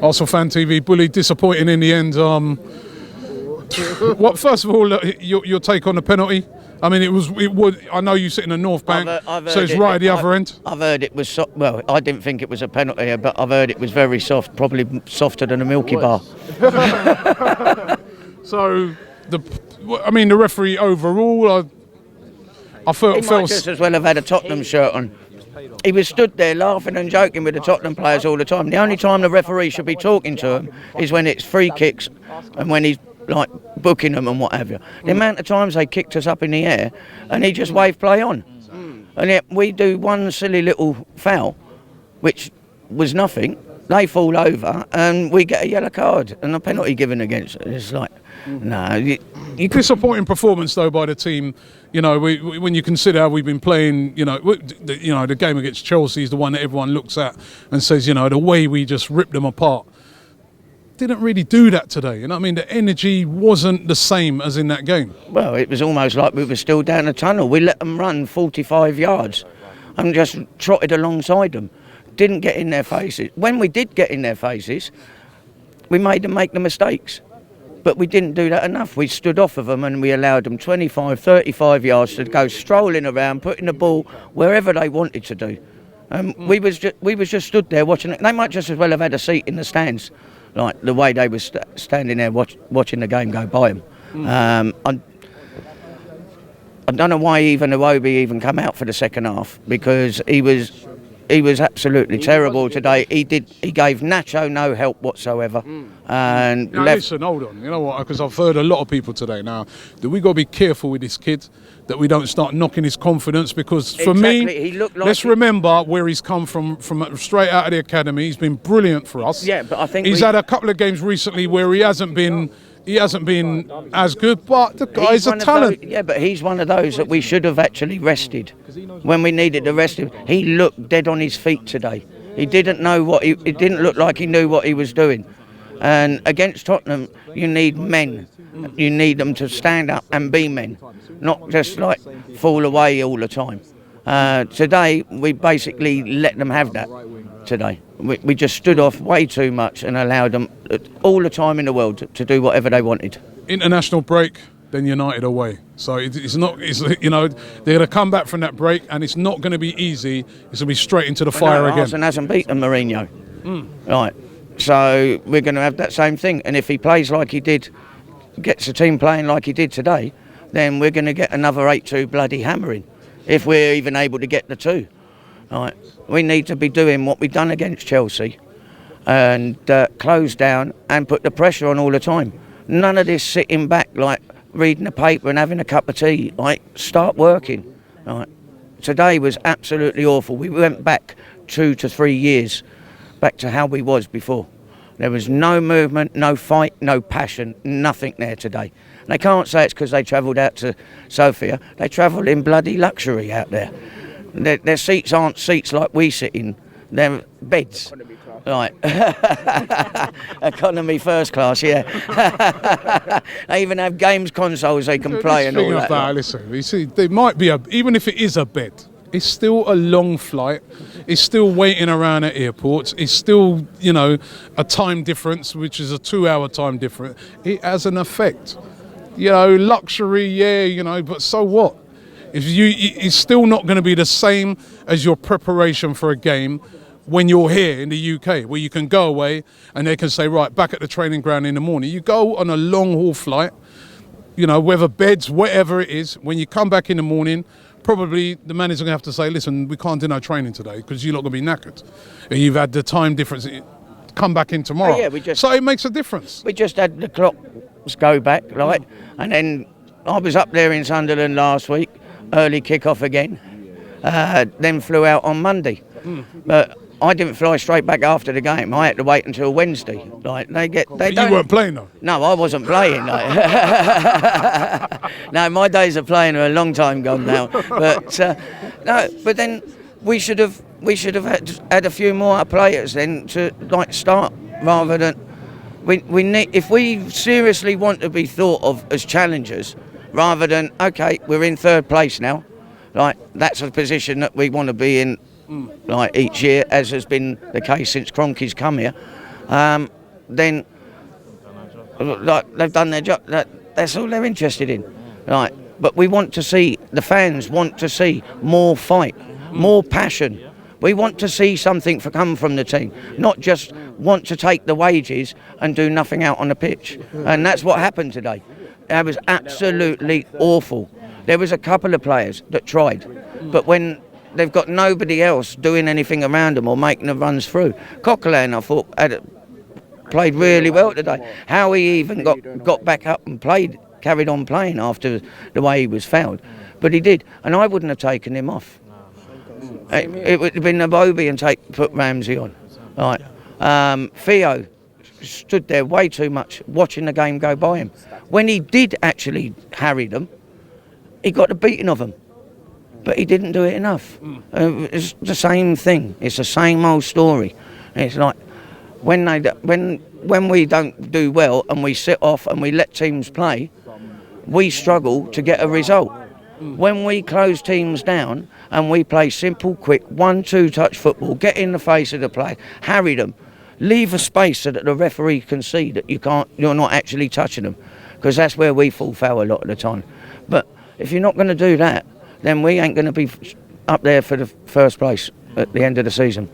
ArsenalFanTV, bully, disappointing in the end. What? First of all, your take on the penalty. I mean, it would. I know you sit in the North Bank, so it's right at the other end. I've heard it was well. I didn't think it was a penalty, but I've heard it was very soft, probably softer than a Milky Bar. So the referee overall, I felt he might just as well have had a Tottenham shirt on. He was stood there laughing and joking with the Tottenham players all the time. The only time the referee should be talking to them is when it's free kicks and when he's like booking them and what have you. The amount of times they kicked us up in the air and he just waved play on. And yet we do one silly little foul, which was nothing. They fall over and we get a yellow card and a penalty given against it. It's like, no. Disappointing performance though by the team. You know, when you consider how we've been playing, the game against Chelsea is the one that everyone looks at and says, the way we just ripped them apart. Didn't really do that today. I mean, the energy wasn't the same as in that game. Well, it was almost like we were still down the tunnel. We let them run 45 yards and just trotted alongside them. Didn't get in their faces. When we did get in their faces, we made them make the mistakes. But we didn't do that enough. We stood off of them and we allowed them 25, 35 yards to go strolling around, putting the ball wherever they wanted to do. We was just stood there watching it. They might just as well have had a seat in the stands, like the way they were standing there watching the game go by them. I don't know why even Iwobi even come out for the second half, because he was absolutely terrible today. He gave Nacho no help whatsoever. And now listen, hold on. You know what? Because I've heard a lot of people today now that we got to be careful with this kid, that we don't start knocking his confidence. Because for me, let's remember where he's come from straight out of the academy. He's been brilliant for us. Yeah, but I think he's had a couple of games recently where he hasn't been as good, but the guy's a talent. But he's one of those that we should have actually rested when we needed to rest him. He looked dead on his feet today. He didn't know it didn't look like he knew what he was doing. And against Tottenham, you need men. You need them to stand up and be men, not just like fall away all the time. Today, we basically let them have that today. We just stood off way too much and allowed them all the time in the world to do whatever they wanted. International break, then United away. So it's they're going to come back from that break and it's not going to be easy. It's going to be straight into the fire again. Arsenal hasn't beaten Mourinho. Right. So we're going to have that same thing. And if he plays like he did, gets the team playing like he did today, then we're going to get another 8-2 bloody hammering, if we're even able to get the two. Right. We need to be doing what we've done against Chelsea and close down and put the pressure on all the time. None of this sitting back like reading the paper and having a cup of tea. Like, start working. Right. Today was absolutely awful. We went back 2 to 3 years back to how we was before. There was no movement, no fight, no passion, nothing there today. They can't say it's because they travelled out to Sofia. They travelled in bloody luxury out there. Their seats aren't seats like we sit in. They're beds. Right. Economy first class, yeah. They even have games consoles they can play and all that. Listen, you see, there might be even if it is a bed, it's still a long flight. It's still waiting around at airports. It's still, a time difference, which is a 2-hour time difference. It has an effect. Luxury, yeah, but so what? It's still not going to be the same as your preparation for a game when you're here in the UK, where you can go away and they can say, right, back at the training ground in the morning. You go on a long haul flight, whether beds, whatever it is, when you come back in the morning, probably the manager's going to have to say, listen, we can't do no training today because you're not going to be knackered. And you've had the time difference. Come back in tomorrow. So it makes a difference. We just had the clocks go back, right? And then I was up there in Sunderland last week, early kick-off again, then flew out on Monday. But I didn't fly straight back after the game. I had to wait until Wednesday. Like you weren't playing though? No, I wasn't playing. No, my days of playing are a long time gone now. But but then we should have had a few more players then to start, rather than we need. If we seriously want to be thought of as challengers, rather than we're in third place now, that's a position that we want to be in. Each year, as has been the case since Kroenke's come here, then like they've done their job. That's all they're interested in, right? But we want to see, the fans want to see more fight, more passion. We want to see something come from the team, not just want to take the wages and do nothing out on the pitch. And that's what happened today. That was absolutely awful. There was a couple of players that tried, but when they've got nobody else doing anything around them or making the runs through. Coquelin, I thought, played really well today. How he even got back up and carried on playing after the way he was fouled. But he did, and I wouldn't have taken him off. It would have been Iwobi and put Ramsey on. Right. Theo stood there way too much, watching the game go by him. When he did actually harry them, he got the beating of them. But he didn't do it enough. It's the same thing. It's the same old story. It's like when we don't do well and we sit off and we let teams play, we struggle to get a result. When we close teams down and we play simple, quick, 1-2 touch football, get in the face of the player, harry them, leave a space so that the referee can see that you're not actually touching them, because that's where we fall foul a lot of the time. But if you're not going to do that, then we ain't going to be up there for the first place at the end of the season.